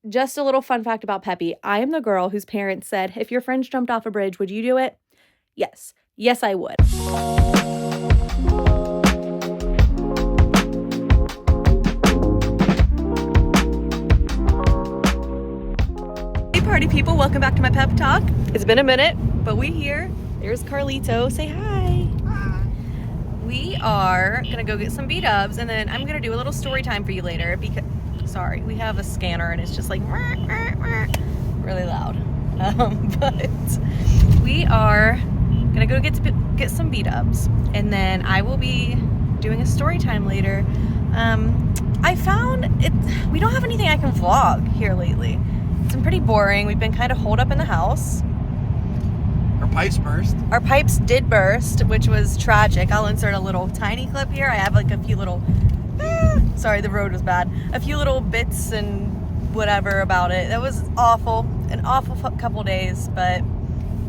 just a little fun fact about Peppy. I am the girl whose parents said, if your friends jumped off a bridge, would you do it? Yes. Yes, I would. Hey, party people. Welcome back to my pep talk. It's been a minute, but we here. There's Carlito. Say hi. Hi. We are going to go get some B-dubs, and then I'm going to do a little story time for you later because, sorry, we have a scanner, and it's just like really loud. But we are going to go get some B-dubs, and then I will be doing a story time later. I found we don't have anything I can vlog here lately. It's been pretty boring. We've been kind of holed up in the house. Our pipes burst. Our pipes did burst, which was tragic. I'll insert a little tiny clip here. I have like a few little, sorry, the road was bad. A few little bits and whatever about it. That was awful, an awful couple days, but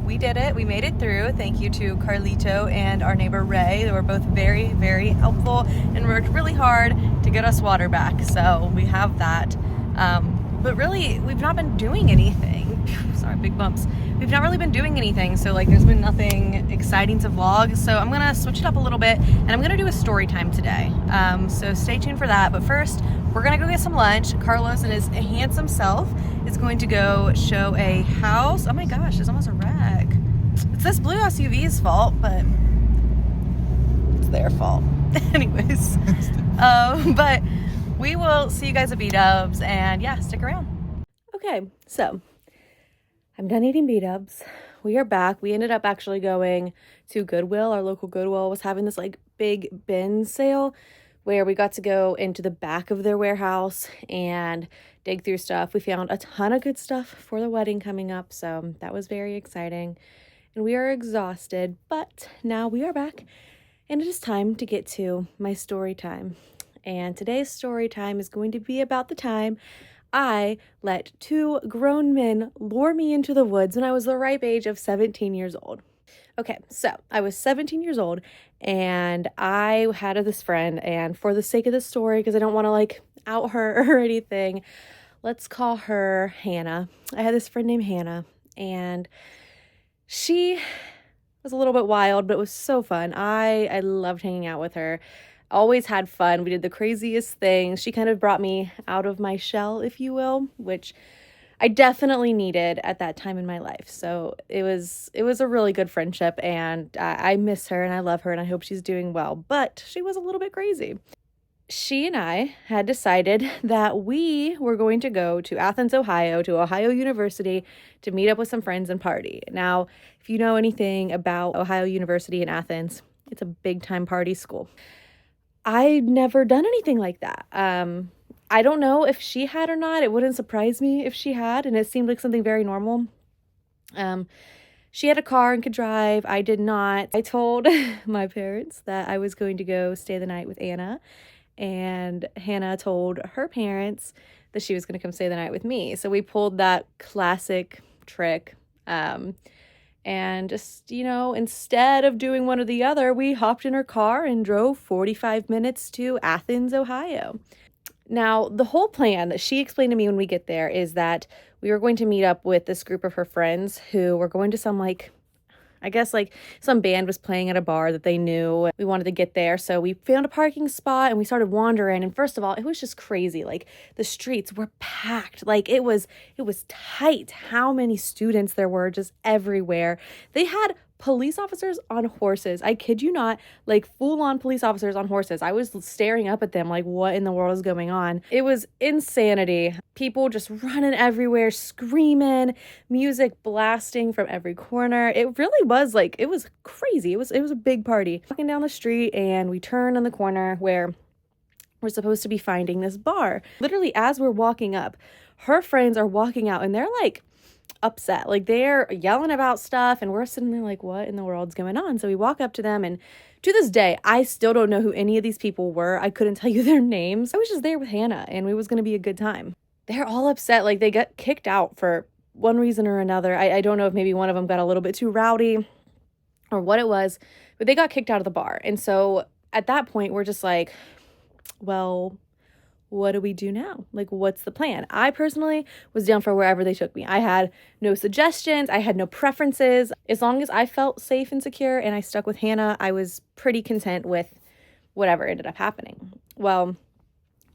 we did it. We made it through. Thank you to Carlito and our neighbor Ray. They were both very, very helpful and worked really hard to get us water back. So we have that. But really, we've not been doing anything. Sorry, big bumps. We've not really been doing anything, so like there's been nothing exciting to vlog. So I'm gonna switch it up a little bit, and I'm gonna do a story time today. So stay tuned for that. But first, we're gonna go get some lunch. Carlos and his handsome self is going to go show a house. Oh my gosh, it's almost a wreck. It's this blue SUV's fault, but it's their fault. Anyways, but we will see you guys at B-dubs, and yeah, stick around. Okay, so I'm done eating B-dubs. We are back. We ended up actually going to Goodwill. Our local Goodwill was having this like big bin sale where we got to go into the back of their warehouse and dig through stuff. We found a ton of good stuff for the wedding coming up, so that was very exciting. And we are exhausted, but now we are back, and it is time to get to my story time. And today's story time is going to be about the time I let two grown men lure me into the woods when I was the ripe age of 17 years old. Okay, so I was 17 years old, and I had this friend, and for the sake of the story, because I don't want to like out her or anything, let's call her Hannah. I had this friend named Hannah, and she was a little bit wild, but it was so fun. I loved hanging out with her. Always had fun. We did the craziest things. She kind of brought me out of my shell, if you will, which I definitely needed at that time in my life. So it was a really good friendship, and I miss her and I love her and I hope she's doing well, but she was a little bit crazy. She and I had decided that we were going to go to Athens, Ohio, to Ohio University to meet up with some friends and party. Now, if you know anything about Ohio University in Athens, it's a big time party school. I'd never done anything like that. I don't know if she had or not. It wouldn't surprise me if she had, and it seemed like something very normal. She had a car and could drive. I did not. I told my parents that I was going to go stay the night with Anna, and Hannah told her parents that she was going to come stay the night with me. So we pulled that classic trick. And just, instead of doing one or the other, we hopped in her car and drove 45 minutes to Athens, Ohio. Now, the whole plan that she explained to me when we get there is that we were going to meet up with this group of her friends who were going to some, some band was playing at a bar that they knew. We wanted to get there, so we found a parking spot and we started wandering. And first of all, it was just crazy. Like, the streets were packed. Like, it was tight how many students there were just everywhere. They had police officers on horses. I kid you not, like full-on police officers on horses. I was staring up at them like, what in the world is going on? It was insanity. People just running everywhere, screaming, music blasting from every corner. It really was like, it was crazy. It was a big party. Walking down the street, and we turn on the corner where we're supposed to be finding this bar. Literally, as we're walking up, her friends are walking out, and they're like upset. Like, they're yelling about stuff, and we're sitting there like, what in the world's going on? So we walk up to them, and to this day, I still don't know who any of these people were. I couldn't tell you their names. I was just there with Hannah, and it was going to be a good time. They're all upset. Like, they got kicked out for one reason or another. I don't know if maybe one of them got a little bit too rowdy or what it was, but they got kicked out of the bar. And so at that point, we're just like, well, what do we do now? Like, what's the plan? I personally was down for wherever they took me. I had no suggestions. I had no preferences. As long as I felt safe and secure and I stuck with Hannah, I was pretty content with whatever ended up happening. Well,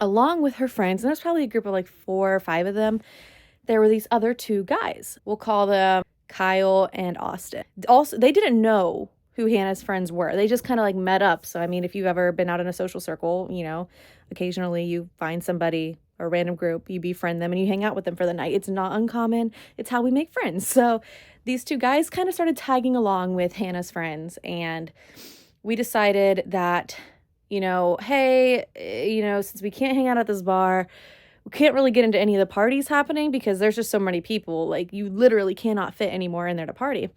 along with her friends, and there's probably a group of like 4 or 5 of them, there were these other 2 guys. We'll call them Kyle and Austin. Also, they didn't know who Hannah's friends were. They just kind of like met up. So, I mean, if you've ever been out in a social circle, you know, occasionally you find somebody, a random group, you befriend them and you hang out with them for the night. It's not uncommon. It's how we make friends. So these 2 guys kind of started tagging along with Hannah's friends, and we decided that, you know, hey, you know, since we can't hang out at this bar, we can't really get into any of the parties happening because there's just so many people. Like, you literally cannot fit anymore in there to party.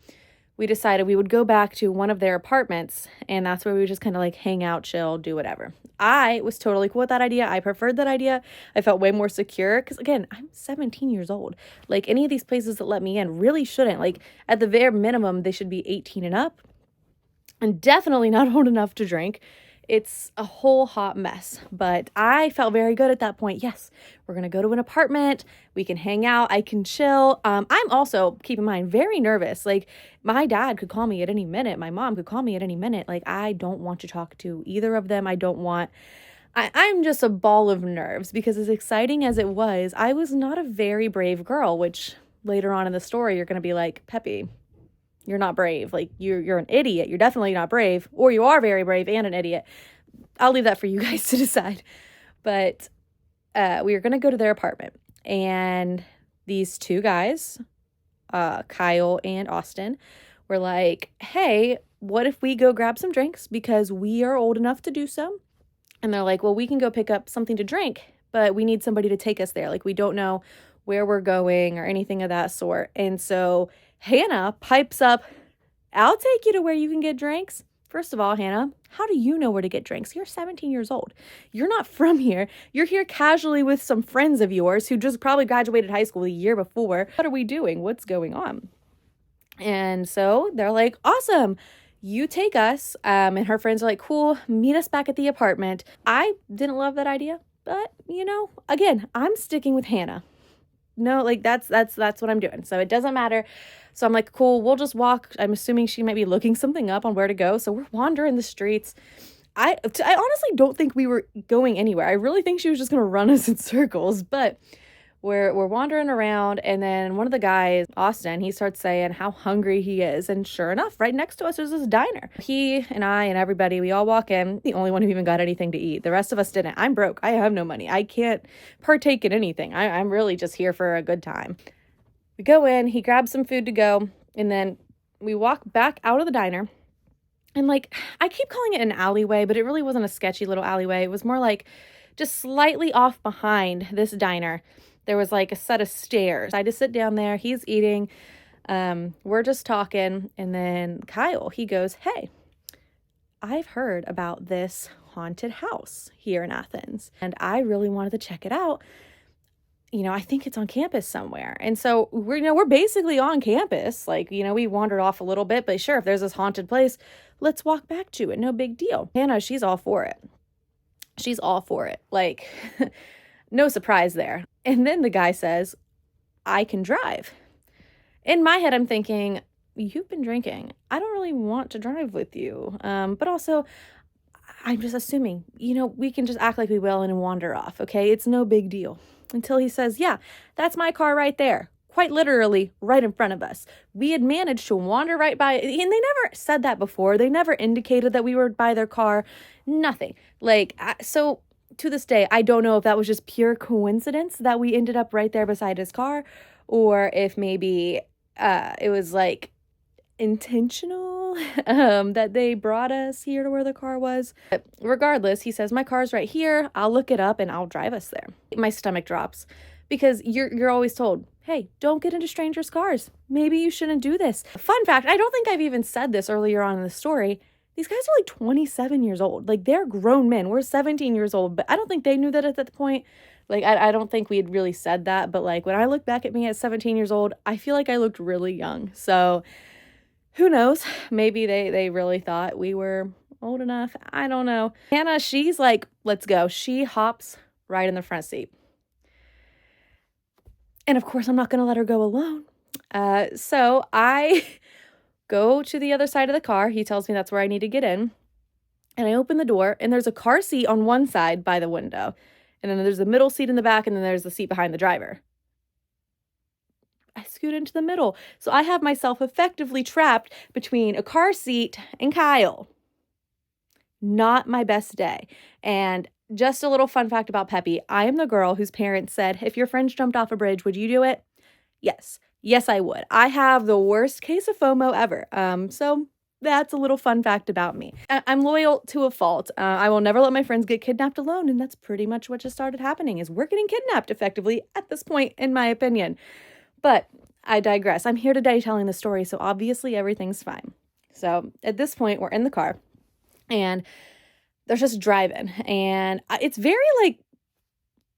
We decided we would go back to one of their apartments, and that's where we would just kind of like hang out, chill, do whatever. I was totally cool with that idea. I preferred that idea. I felt way more secure because, again, I'm 17 years old. Like, any of these places that let me in really shouldn't. Like, at the very minimum, they should be 18 and up, and definitely not old enough to drink. It's a whole hot mess, but I felt very good at that point. Yes, we're going to go to an apartment. We can hang out. I can chill. I'm also, keep in mind, very nervous. Like, my dad could call me at any minute. My mom could call me at any minute. Like, I don't want to talk to either of them. I'm just a ball of nerves because, as exciting as it was, I was not a very brave girl, which later on in the story, you're going to be like, Peppy, you're not brave. Like, you're an idiot. You're definitely not brave, or you are very brave and an idiot. I'll leave that for you guys to decide. But we were going to go to their apartment, and these 2 guys, Kyle and Austin, were like, hey, what if we go grab some drinks because we are old enough to do so? And they're like, well, we can go pick up something to drink, but we need somebody to take us there. Like, we don't know where we're going or anything of that sort. And so Hannah pipes up, I'll take you to where you can get drinks. First of all, Hannah, how do you know where to get drinks? You're 17 years old. You're not from here. You're here casually with some friends of yours who just probably graduated high school the year before. What are we doing? What's going on? And so they're like, awesome. You take us. And her friends are like, cool, meet us back at the apartment. I didn't love that idea, but, you know, again, I'm sticking with Hannah. No, like, that's what I'm doing. So it doesn't matter. So I'm like, cool, we'll just walk. I'm assuming she might be looking something up on where to go. So we're wandering the streets. I honestly don't think we were going anywhere. I really think she was just going to run us in circles, but we're wandering around, and then one of the guys, Austin, he starts saying how hungry he is. And sure enough, right next to us is this diner. He and I and everybody, we all walk in. The only one who even got anything to eat. The rest of us didn't. I'm broke. I have no money. I can't partake in anything. I'm really just here for a good time. We go in, he grabs some food to go, and then we walk back out of the diner. And, like, I keep calling it an alleyway, but it really wasn't a sketchy little alleyway. It was more like just slightly off behind this diner. There was like a set of stairs. I just sit down there. He's eating. We're just talking. And then Kyle, he goes, hey, I've heard about this haunted house here in Athens, and I really wanted to check it out. You know, I think it's on campus somewhere. And so we're basically on campus. Like, you know, we wandered off a little bit, but sure, if there's this haunted place, let's walk back to it. No big deal. Hannah, she's all for it. She's all for it. Like, no surprise there. And then the guy says, I can drive. In my head, I'm thinking, you've been drinking. I don't really want to drive with you. But also, I'm just assuming, you know, we can just act like we will and wander off, okay? It's no big deal. Until he says, yeah, that's my car right there. Quite literally right in front of us. We had managed to wander right by, and they never said that before. They never indicated that we were by their car. Nothing. Like, so to this day, I don't know if that was just pure coincidence that we ended up right there beside his car, or if maybe it was like intentional that they brought us here to where the car was. But regardless, he says, my car's right here. I'll look it up and I'll drive us there. My stomach drops because you're always told, hey, don't get into strangers' cars. Maybe you shouldn't do this. Fun fact, I don't think I've even said this earlier on in the story. These guys are like 27 years old. Like, they're grown men. We're 17 years old, but I don't think they knew that at that point. Like, I don't think we had really said that, but like, when I look back at me at 17 years old, I feel like I looked really young. So who knows? Maybe they really thought we were old enough. I don't know. Hannah, she's like, let's go. She hops right in the front seat. And of course, I'm not going to let her go alone. So I go to the other side of the car. He tells me that's where I need to get in. And I open the door, and there's a car seat on one side by the window. And then there's a middle seat in the back, and then there's the seat behind the driver. I scoot into the middle. So I have myself effectively trapped between a car seat and Kyle. Not my best day. And just a little fun fact about Peppy. I am the girl whose parents said, if your friends jumped off a bridge, would you do it? Yes. Yes, I would. I have the worst case of FOMO ever. So that's a little fun fact about me. I'm loyal to a fault. I will never let my friends get kidnapped alone. And that's pretty much what just started happening is we're getting kidnapped effectively at this point, in my opinion. But I digress. I'm here today telling the story, so obviously everything's fine. So at this point, we're in the car, and they're just driving, and it's very, like,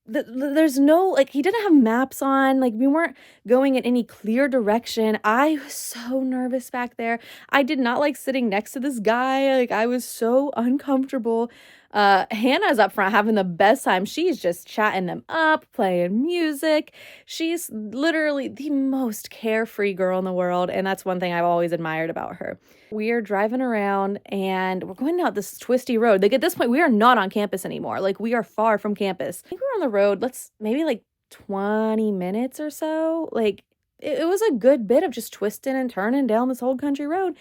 there's no, like, he didn't have maps on, like, we weren't going in any clear direction. I was so nervous back there. I did not like sitting next to this guy. Like, I was so uncomfortable. Hannah's up front having the best time. She's just chatting them up, playing music. She's literally the most carefree girl in the world, and that's one thing I've always admired about her. We are driving around, and we're going down this twisty road. Like, at this point, we are not on campus anymore. Like, we are far from campus. I think we're on the road, maybe like 20 minutes or so. Like, it was a good bit of just twisting and turning down this old country road.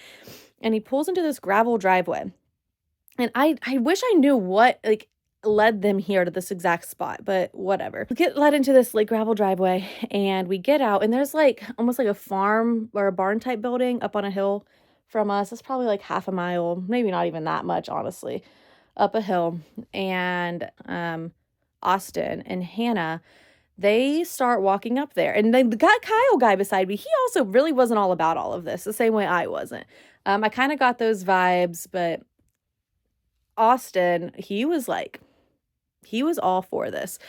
And he pulls into this gravel driveway. And I wish I knew what, like, led them here to this exact spot, but whatever. We get led into this, like, gravel driveway, and we get out, and there's, like, almost like a farm or a barn type building up on a hill from us. It's probably like half a mile, maybe not even that much, honestly, up a hill. And Austin and Hannah, they start walking up there. And then the Kyle guy beside me, he also really wasn't all about all of this, the same way I wasn't. I kind of got those vibes, but Austin, he was all for this.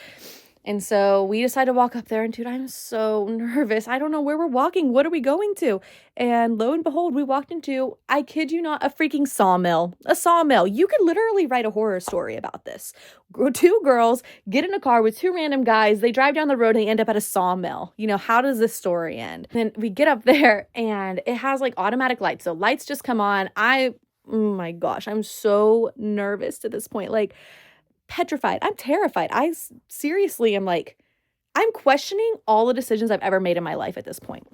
And so we decided to walk up there, and dude, I'm so nervous. I don't know where we're walking. What are we going to? And lo and behold, we walked into, I kid you not, a freaking sawmill. A sawmill. You could literally write a horror story about this. Two girls get in a car with two random guys. They drive down the road and they end up at a sawmill. You know, how does this story end? And we get up there, and it has like automatic lights. So lights just come on. Oh my gosh, I'm so nervous to this point. Like, petrified. I'm terrified. I seriously am like, I'm questioning all the decisions I've ever made in my life at this point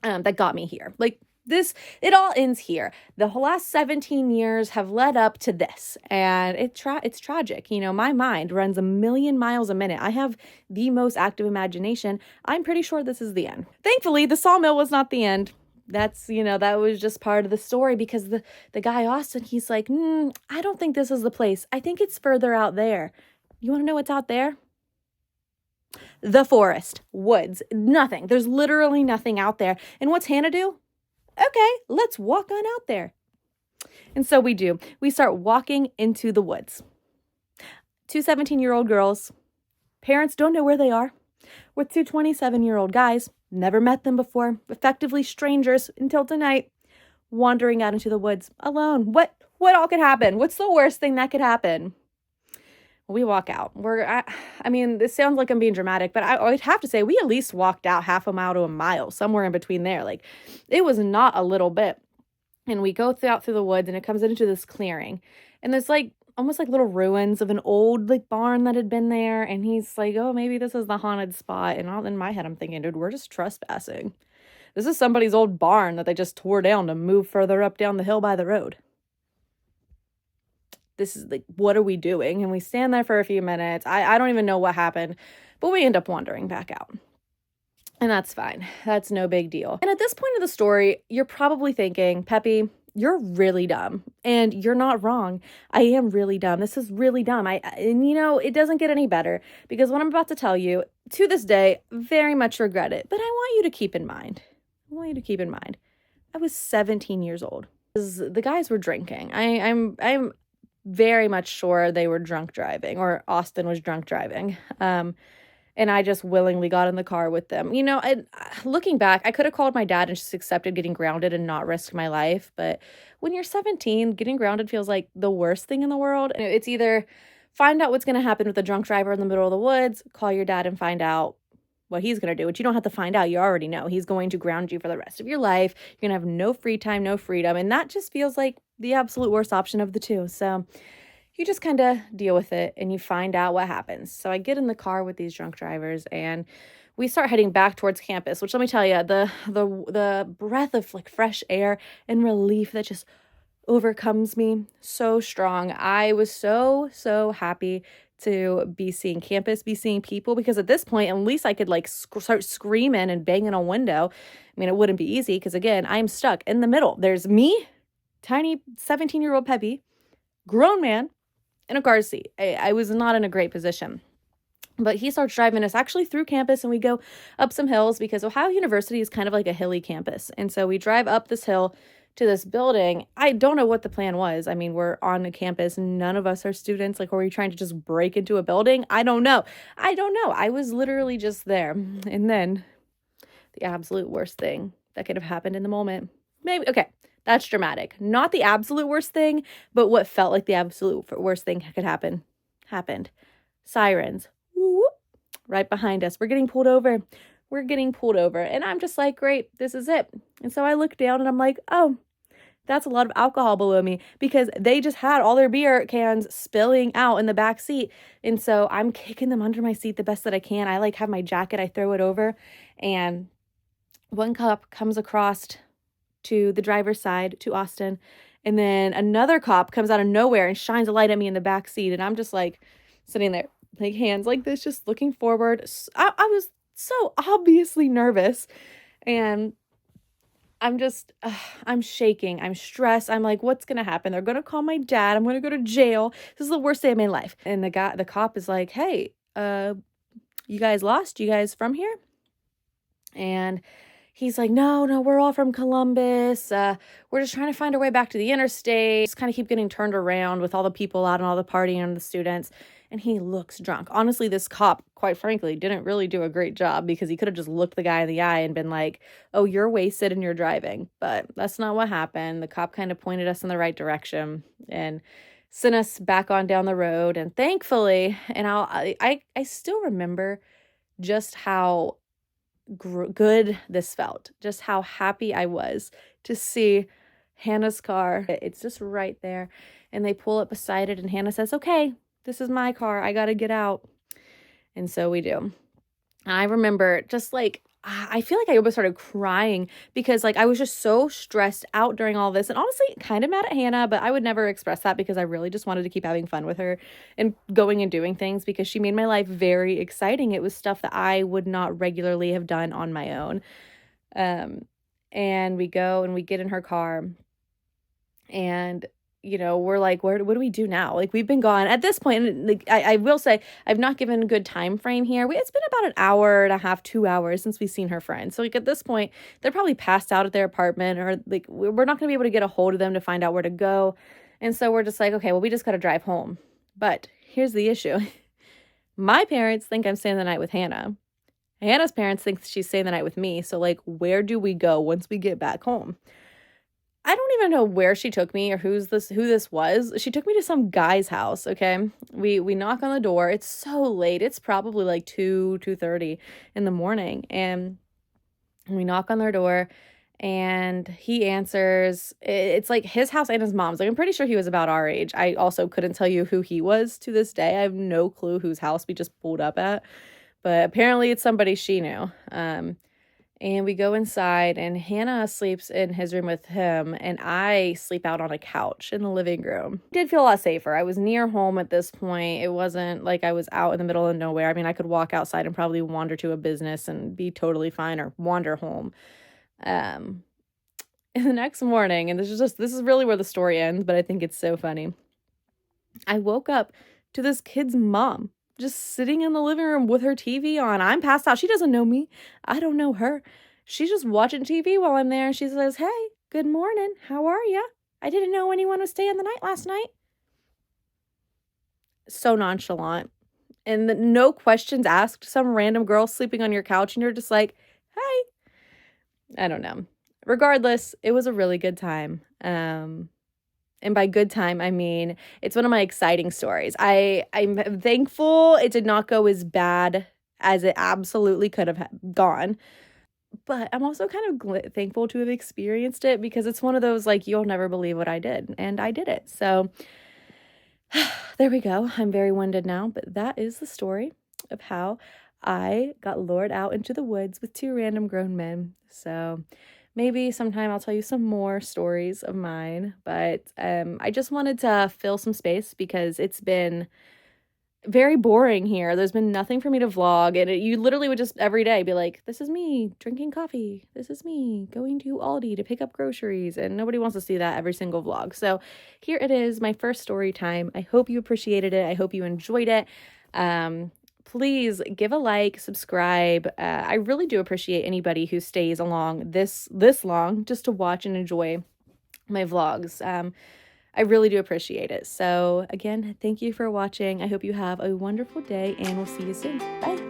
that got me here. Like, this, it all ends here. The whole last 17 years have led up to this, and it's tragic. You know, my mind runs a million miles a minute. I have the most active imagination. I'm pretty sure this is the end. Thankfully, the sawmill was not the end. That's, you know, that was just part of the story, because the guy, Austin, he's like, I don't think this is the place. I think it's further out there. You want to know what's out there? The forest, woods, nothing. There's literally nothing out there. And what's Hannah do? Okay, let's walk on out there. And so we do. We start walking into the woods. Two 17-year-old girls. Parents don't know where they are. With two 27-year-old guys. Never met them before, effectively strangers until tonight, wandering out into the woods alone. What all could happen? What's the worst thing that could happen? We walk out. I mean, this sounds like I'm being dramatic, but I would have to say we at least walked out half a mile to a mile, somewhere in between there. Like, it was not a little bit. And we go out through the woods, and it comes into this clearing. And there's like almost like little ruins of an old like barn that had been there. And he's like, oh, maybe this is the haunted spot. And all in my head, I'm thinking, dude, we're just trespassing. This is somebody's old barn that they just tore down to move further up down the hill by the road. This is like, what are we doing? And we stand there for a few minutes. I don't even know what happened, but we end up wandering back out. And that's fine. That's no big deal. And at this point of the story, you're probably thinking, Peppy, you're really dumb. And you're not wrong. I am really dumb. This is really dumb. And you know, it doesn't get any better, because what I'm about to tell you, to this day, very much regret it. But I want you to keep in mind. I was 17 years old. The guys were drinking. I'm very much sure they were drunk driving, or Austin was drunk driving. And I just willingly got in the car with them. You know, looking back, I could have called my dad and just accepted getting grounded and not risk my life. But when you're 17, getting grounded feels like the worst thing in the world. It's either find out what's going to happen with the drunk driver in the middle of the woods, call your dad and find out what he's going to do, which you don't have to find out. You already know. He's going to ground you for the rest of your life. You're going to have no free time, no freedom. And that just feels like the absolute worst option of the two. So you just kind of deal with it and you find out what happens. So I get in the car with these drunk drivers and we start heading back towards campus, which let me tell you, the breath of like fresh air and relief that just overcomes me so strong. I was so happy to be seeing campus, be seeing people, because at this point, at least I could like start screaming and banging on window. I mean, it wouldn't be easy because again, I'm stuck in the middle. There's me, tiny 17-year-old Peppy, grown man in a car seat. I was not in a great position. But he starts driving us actually through campus and we go up some hills because Ohio University is kind of like a hilly campus. And so we drive up this hill to this building. I don't know what the plan was. I mean, we're on a campus. None of us are students. Like, were we trying to just break into a building? I don't know. I was literally just there. And then the absolute worst thing that could have happened in the moment. Maybe, okay, that's dramatic. Not the absolute worst thing, but what felt like the absolute worst thing could happen happened. Sirens. Whoop, right behind us. We're getting pulled over. And I'm just like, great, this is it. And so I look down and I'm like, oh, that's a lot of alcohol below me because they just had all their beer cans spilling out in the back seat. And so I'm kicking them under my seat the best that I can. I like have my jacket, I throw it over, and one cop comes across to the driver's side to Austin. And then another cop comes out of nowhere and shines a light at me in the back seat. And I'm just like sitting there, like hands like this, just looking forward. I was so obviously nervous and I'm shaking. I'm stressed. I'm like, what's going to happen? They're going to call my dad. I'm going to go to jail. This is the worst day of my life. And the cop is like, hey, you guys lost? You guys from here? And he's like, no, we're all from Columbus. We're just trying to find our way back to the interstate. Just kind of keep getting turned around with all the people out and all the partying and the students. And he looks drunk. Honestly, this cop, quite frankly, didn't really do a great job because he could have just looked the guy in the eye and been like, oh, you're wasted and you're driving. But that's not what happened. The cop kind of pointed us in the right direction and sent us back on down the road. And thankfully, and I still remember just how good this felt, just how happy I was to see Hannah's car. It's just right there. And they pull up beside it and Hannah says, okay, this is my car. I got to get out. And so we do. I remember just like, I feel like I almost started crying because like I was just so stressed out during all this and honestly kind of mad at Hannah, but I would never express that because I really just wanted to keep having fun with her and going and doing things because she made my life very exciting. It was stuff that I would not regularly have done on my own. And we go and we get in her car and we're like, what do we do now? Like, we've been gone at this point. Like, I will say, I've not given a good time frame here. It's been about an hour and a half, 2 hours since we've seen her friends. So, like, at this point, they're probably passed out at their apartment or, like, we're not going to be able to get a hold of them to find out where to go. And so we're just like, okay, well, we just got to drive home. But here's the issue. My parents think I'm staying the night with Hannah. Hannah's parents think she's staying the night with me. So, like, where do we go once we get back home? I don't even know where she took me or who this was. She took me to some guy's house, okay? We knock on the door. It's so late. It's probably like 2:30 in the morning. And we knock on their door and he answers. It's like his house and his mom's. Like, I'm pretty sure he was about our age. I also couldn't tell you who he was to this day. I have no clue whose house we just pulled up at. But apparently it's somebody she knew. And we go inside and Hannah sleeps in his room with him and I sleep out on a couch in the living room. I did feel a lot safer. I was near home at this point. It wasn't like I was out in the middle of nowhere. I mean, I could walk outside and probably wander to a business and be totally fine or wander home. And the next morning, and this is really where the story ends, but I think it's so funny. I woke up to this kid's mom just sitting in the living room with her TV on. I'm passed out. She doesn't know me. I don't know her. She's just watching TV while I'm there. And she says, hey, good morning. How are you? I didn't know anyone was staying the night last night. So nonchalant. And no questions asked. Some random girl sleeping on your couch and you're just like, hey. I don't know. Regardless, it was a really good time. And by good time, I mean it's one of my exciting stories. I'm thankful it did not go as bad as it absolutely could have gone. But I'm also kind of thankful to have experienced it because it's one of those like you'll never believe what I did, and I did it. So there we go. I'm very winded now, but that is the story of how I got lured out into the woods with two random grown men. So maybe sometime I'll tell you some more stories of mine, but I just wanted to fill some space because it's been very boring here. There's been nothing for me to vlog, and you literally would just every day be like, this is me drinking coffee. This is me going to Aldi to pick up groceries, and nobody wants to see that every single vlog. So here it is, my first story time. I hope you appreciated it. I hope you enjoyed it. Please give a like, subscribe. I really do appreciate anybody who stays along this long just to watch and enjoy my vlogs. I really do appreciate it. So again, thank you for watching. I hope you have a wonderful day and we'll see you soon. Bye.